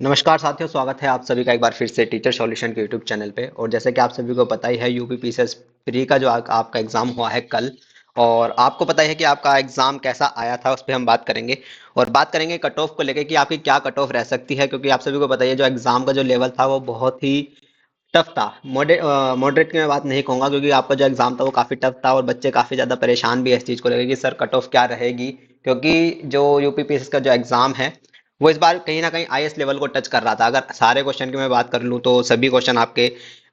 नमस्कार साथियों, स्वागत है आप सभी का एक बार फिर से टीचर सॉल्यूशन के यूट्यूब चैनल पे। और जैसे कि आप सभी को पता ही है, यूपीपीसीएस प्री का जो आपका एग्जाम हुआ है कल। और आपको पता ही है कि आपका एग्जाम कैसा आया था, उस पर हम बात करेंगे। और बात करेंगे कट ऑफ को लेकर कि आपकी क्या कट ऑफ रह सकती है, क्योंकि आप सभी को पता ही है जो एग्जाम का जो लेवल था वो बहुत ही टफ था। मॉडरेट की मैं बात नहीं कहूंगा, क्योंकि आपका जो एग्जाम था वो काफी टफ था और बच्चे काफी ज्यादा परेशान भी है इस चीज को लेकर कि सर कट ऑफ क्या रहेगी। क्योंकि जो यूपीपीएससी का जो एग्जाम है वो इस बार कहीं ना कहीं आईएएस लेवल को टच कर रहा था। अगर सारे क्वेश्चन की मैं बात कर लूँ तो सभी क्वेश्चन आपके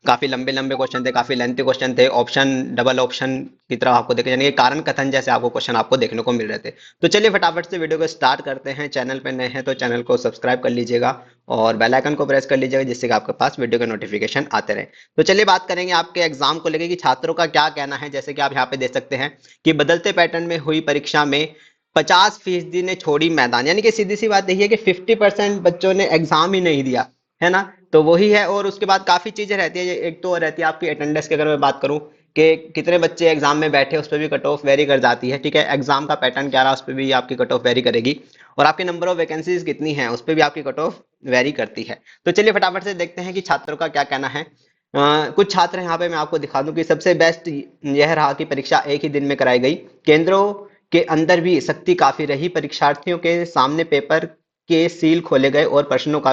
काफी लंबे लंबे क्वेश्चन थे, काफी लेंथी क्वेश्चन थे। ऑप्शन डबल ऑप्शन की तरह आपको देखे, यानी कि कारण कथन जैसे आपको क्वेश्चन आपको देखने को मिल रहे थे। तो चलिए फटाफट से वीडियो को स्टार्ट करते हैं। चैनल पे नए हैं तो चैनल को सब्सक्राइब कर लीजिएगा और बेल आइकन को प्रेस कर लीजिएगा, जिससे कि आपके पास वीडियो के नोटिफिकेशन आते रहे। तो चलिए बात करेंगे आपके एग्जाम को लेकर कि छात्रों का क्या कहना है। जैसे कि आप यहाँ पे देख सकते हैं कि बदलते पैटर्न में हुई परीक्षा में 50% ने छोड़ी मैदान, यानी कि सीधी सी बात यही है कि 50% बच्चों ने एग्जाम ही नहीं दिया, है ना। तो वही है। और उसके बाद काफी चीजें रहती है। एक तो रहती है आपकी अटेंडेंस की, अगर मैं बात करूं कि कितने बच्चे एग्जाम में बैठे, उस पर भी कट ऑफ वेरी कर जाती है। ठीक है, एग्जाम का पैटर्न क्या रहा उस पर भी आपकी कट ऑफ वेरी करेगी। और आपके नंबर ऑफ वैकेंसीज कितनी है उस पर भी आपकी कट ऑफ वेरी करती है। तो चलिए फटाफट से देखते हैं कि छात्रों का क्या कहना है। कुछ छात्र यहाँ पे मैं आपको दिखा दूं कि सबसे बेस्ट यह रहा कि परीक्षा एक ही दिन में कराई गई। केंद्रों के अंदर भी सख्ती काफी रही। परीक्षार्थियों के सामने पेपर के सील खोले गए और प्रश्नों का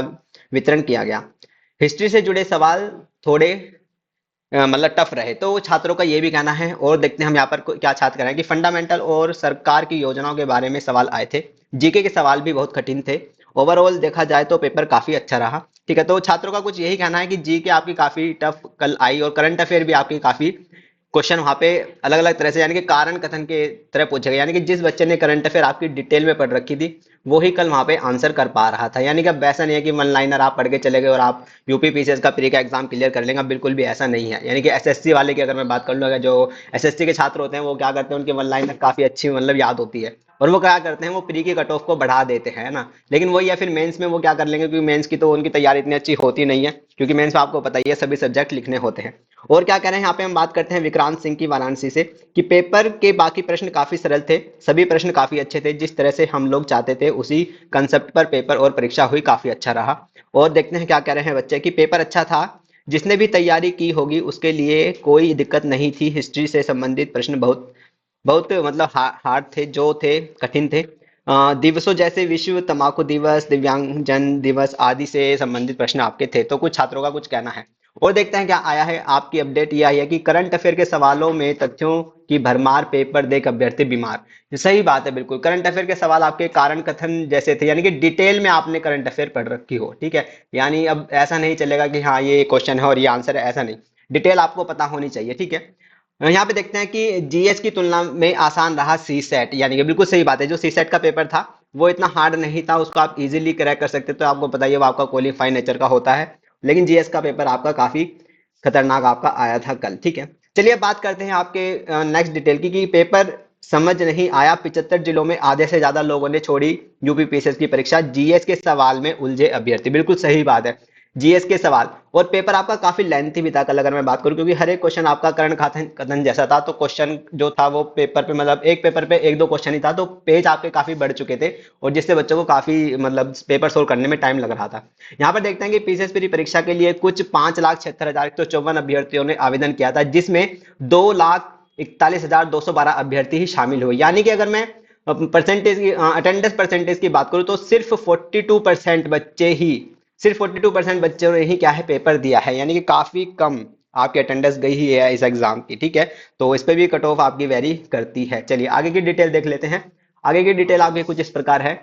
वितरण किया गया। हिस्ट्री से जुड़े सवाल थोड़े मतलब टफ रहे, तो छात्रों का ये भी कहना है। और देखते हैं हम यहाँ पर क्या छात्र कह रहे हैं कि फंडामेंटल और सरकार की योजनाओं के बारे में सवाल आए थे। जीके के सवाल भी बहुत कठिन थे। ओवरऑल देखा जाए तो पेपर काफी अच्छा रहा। ठीक है, तो छात्रों का कुछ यही कहना है कि जीके आपकी काफी टफ कल आई और करंट अफेयर भी आपकी काफी क्वेश्चन वहां पे अलग अलग तरह से, यानी कि कारण कथन के तरह पूछे गए। यानी कि जिस बच्चे ने करंट अफेयर आपकी डिटेल में पढ़ रखी थी वो ही कल वहां पे आंसर कर पा रहा था। यानी कि अब ऐसा नहीं है कि वन लाइनर आप पढ़ के चले गए और आप यूपीपीसीएस का प्री का एग्जाम क्लियर कर लेंगे, बिल्कुल भी ऐसा नहीं है। यानी कि एसएससी वाले की अगर मैं बात कर लूँ, अगर जो एसएससी के छात्र होते हैं वो क्या करते हैं, उनकी वन लाइनर काफी अच्छी मतलब याद होती है और वो क्या करते हैं, वो प्री की कट ऑफ को बढ़ा देते हैं, है ना। लेकिन वही है, फिर मेंस में वो क्या कर लेंगे, क्योंकि मेंस की तो उनकी तैयारी इतनी अच्छी होती नहीं है, क्योंकि मेंस में आपको पता ही है सभी सब्जेक्ट लिखने होते हैं। और क्या कह रहे हैं यहाँ पे हम बात करते हैं विक्रांत सिंह की वाराणसी से कि पेपर के बाकी प्रश्न काफी सरल थे। सभी प्रश्न काफी अच्छे थे, जिस तरह से हम लोग चाहते थे उसी कंसेप्ट पर पेपर और परीक्षा हुई, काफी अच्छा रहा। और देखते हैं क्या कह रहे हैं बच्चे कि पेपर अच्छा था, जिसने भी तैयारी की होगी उसके लिए कोई दिक्कत नहीं थी। हिस्ट्री से संबंधित प्रश्न बहुत बहुत मतलब हार्ड थे, जो थे कठिन थे। दिवसों जैसे विश्व तंबाकू दिवस, दिव्यांगजन दिवस आदि से संबंधित प्रश्न आपके थे। तो कुछ छात्रों का कुछ कहना है। और देखते हैं क्या आया है। आपकी अपडेट ये आई है कि करंट अफेयर के सवालों में तथ्यों की भरमार, पेपर देख अभ्यर्थी बीमार। ये सही बात है, बिल्कुल करंट अफेयर के सवाल आपके कारण कथन जैसे थे, यानी कि डिटेल में आपने करंट अफेयर पढ़ रखी हो। ठीक है, यानी अब ऐसा नहीं चलेगा कि हाँ ये क्वेश्चन है और ये आंसर है, ऐसा नहीं। डिटेल आपको पता होनी चाहिए। ठीक है, यहाँ पे देखते हैं कि जीएस की तुलना में आसान रहा सी सेट, यानी कि बिल्कुल सही बात है। जो सी सेट का पेपर था वो इतना हार्ड नहीं था, उसको आप इजीली क्रैक कर सकते। तो आपको बताइए वो आपका क्वालिफाई नेचर का होता है। लेकिन जीएस का पेपर आपका काफी खतरनाक आपका आया था कल। ठीक है, चलिए बात करते हैं आपके नेक्स्ट डिटेल की कि पेपर समझ नहीं आया। 75 जिलों में आधे से ज्यादा लोगों ने छोड़ी यूपीपीएससी की परीक्षा। जीएस के सवाल में उलझे अभ्यर्थी, बिल्कुल सही बात है। जीएस के सवाल और पेपर आपका काफी लेंथी भी था कल, अगर मैं बात करूं, क्योंकि हर एक क्वेश्चन आपका कर्ण कथन कथन जैसा था। तो क्वेश्चन जो था वो पेपर पे मतलब एक पेपर पे एक दो क्वेश्चन ही था, तो पेज आपके काफी बढ़ चुके थे और जिससे बच्चों को काफी मतलब पेपर सोल्व करने में टाइम लग रहा था। यहाँ पर देखते हैं कि पीसीएस परीक्षा के लिए कुछ 5,76,154 अभ्यर्थियों ने आवेदन किया था, जिसमें 2,41,212 अभ्यर्थी ही शामिल हुए। यानी कि अगर मैं परसेंटेज की अटेंडेंस परसेंटेज की बात करूं तो सिर्फ 42% बच्चों ने ही क्या है पेपर दिया है, यानी कि काफी कम आपकी अटेंडेंस गई ही है इस एग्जाम की। ठीक है, तो इस पे भी कट ऑफ आपकी वेरी करती है। चलिए आगे की डिटेल देख लेते हैं। आगे की डिटेल आपकी कुछ इस प्रकार है।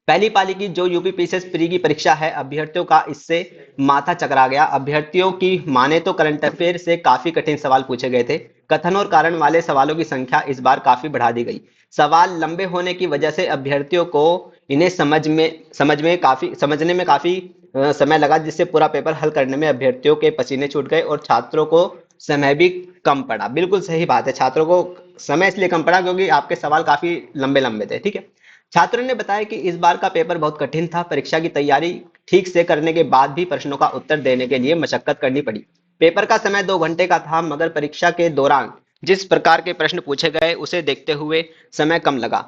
पहली पाली की जो यूपीपीसीएस प्री की परीक्षा है, अभ्यर्थियों का इससे माथा चकरा गया। अभ्यर्थियों की माने तो करंट अफेयर से काफी कठिन सवाल पूछे गए थे। कथन और कारण वाले सवालों की संख्या इस बार काफी बढ़ा दी गई। सवाल लंबे होने की वजह से अभ्यर्थियों को इन्हें समझने में काफी समय लगा, जिससे पूरा पेपर हल करने में अभ्यर्थियों के पसीने छूट गए और छात्रों को समय भी कम पड़ा। बिल्कुल सही बात है, छात्रों को समय इसलिए कम पड़ा क्योंकि आपके सवाल काफी लंबे लंबे थे। ठीक है, छात्रों ने बताया कि इस बार का पेपर बहुत कठिन था। परीक्षा की तैयारी ठीक से करने के बाद भी प्रश्नों का उत्तर देने के लिए मशक्कत करनी पड़ी। पेपर का समय 2 घंटे का था, मगर परीक्षा के दौरान जिस प्रकार के प्रश्न पूछे गए उसे देखते हुए समय कम लगा।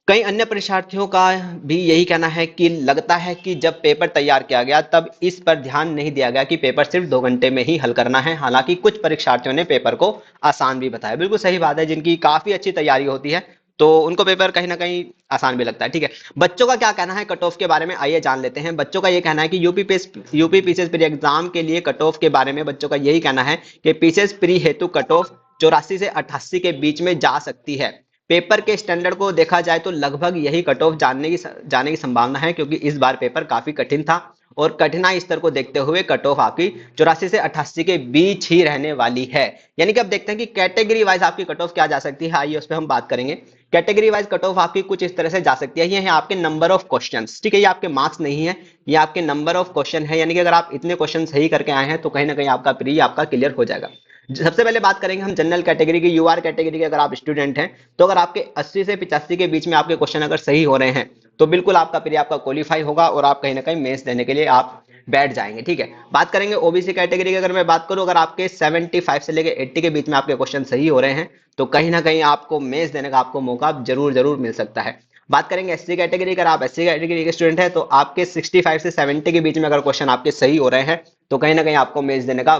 कई अन्य परीक्षार्थियों का भी यही कहना है कि लगता है कि जब पेपर तैयार किया गया तब इस पर ध्यान नहीं दिया गया कि पेपर सिर्फ 2 घंटे में ही हल करना है। हालांकि कुछ परीक्षार्थियों ने पेपर को आसान भी बताया। बिल्कुल सही बात है, जिनकी काफी अच्छी तैयारी होती है तो उनको पेपर कहीं ना कहीं आसान भी लगता है। ठीक है, बच्चों का क्या कहना है कट ऑफ के बारे में, आइए जान लेते हैं। बच्चों का ये कहना है कि यूपी पीसीएस प्री एग्जाम के लिए कट ऑफ के बारे में बच्चों का यही कहना है कि पीसीएस प्री हेतु कट ऑफ 84 से 88 के बीच में जा सकती है। पेपर के स्टैंडर्ड को देखा जाए तो लगभग यही कट ऑफ जाने की संभावना है, क्योंकि इस बार पेपर काफी कठिन था और कठिनाई स्तर को देखते हुए कट ऑफ आपकी 84 से 88 के बीच ही रहने वाली है। यानी कि अब देखते हैं कि कैटेगरी वाइज आपकी कट ऑफ क्या जा सकती है, आइए उस पर हम बात करेंगे। कैटेगरी वाइज कट ऑफ आपकी कुछ इस तरह से जा सकती है। ये है आपके नंबर ऑफ क्वेश्चंस। ठीक है, ये आपके मार्क्स नहीं है, ये आपके नंबर ऑफ क्वेश्चन है। यानी कि अगर आप इतने क्वेश्चन सही करके आए हैं तो कहीं ना कहीं आपका प्री आपका क्लियर हो जाएगा। सबसे पहले बात करेंगे हम जनरल कैटेगरी की, यूआर कैटेगरी के। अगर आप स्टूडेंट हैं तो अगर आपके 80 से 85 के बीच में आपके क्वेश्चन अगर सही हो रहे हैं तो बिल्कुल आपका प्री आपका क्वालिफाई होगा और आप कहीं ना कहीं मेंस देने के लिए आप बैठ जाएंगे। ठीक है, बात करेंगे ओबीसी कैटेगरी की। अगर मैं बात करूं, अगर आपके 75 से लेके 80 के बीच में आपके क्वेश्चन सही हो रहे हैं तो कहीं ना कहीं आपको मेंस देने का आपको मौका जरूर जरूर मिल सकता है। बात करेंगे एससी कैटेगरी। अगर आप एससी कैटेगरी के स्टूडेंट हैं तो आपके 65 से 70 के बीच में अगर क्वेश्चन आपके सही हो रहे हैं तो कहीं ना कहीं आपको मेंस देने का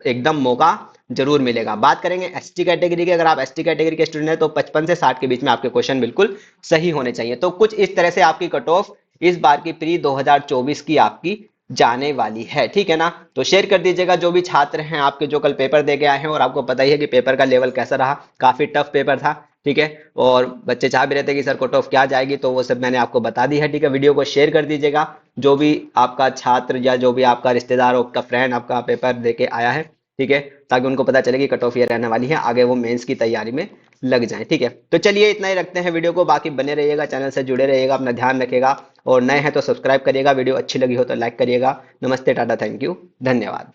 एकदम मौका जरूर मिलेगा। बात करेंगे एसटी कैटेगरी की। अगर आप एसटी कैटेगरी के स्टूडेंट हैं तो 55 से 60 के बीच में आपके क्वेश्चन बिल्कुल सही होने चाहिए। तो कुछ इस तरह से आपकी कट ऑफ इस बार की प्री 2024 की आपकी जाने वाली है। ठीक है ना, तो शेयर कर दीजिएगा जो भी छात्र हैं आपके जो कल पेपर दे के आए हैं, और आपको पता ही है कि पेपर का लेवल कैसा रहा, काफी टफ पेपर था। ठीक है, और बच्चे चाह भी रहते कि सर कट ऑफ क्या जाएगी, तो वो सब मैंने आपको बता दी है। ठीक है, वीडियो को शेयर कर दीजिएगा जो भी आपका छात्र या जो भी आपका रिश्तेदार आपका फ्रेंड आपका पेपर दे के आया है। ठीक है, ताकि उनको पता चले कि कट ऑफ ये रहने वाली है, आगे वो मेंस की तैयारी में लग जाएं। ठीक है, तो चलिए इतना ही रखते हैं वीडियो को। बाकी बने रहिएगा, चैनल से जुड़े रहिएगा, अपना ध्यान रखिएगा और नए हैं तो सब्सक्राइब करिएगा। वीडियो अच्छी लगी हो तो लाइक करिएगा। नमस्ते, टाटा, थैंक यू, धन्यवाद।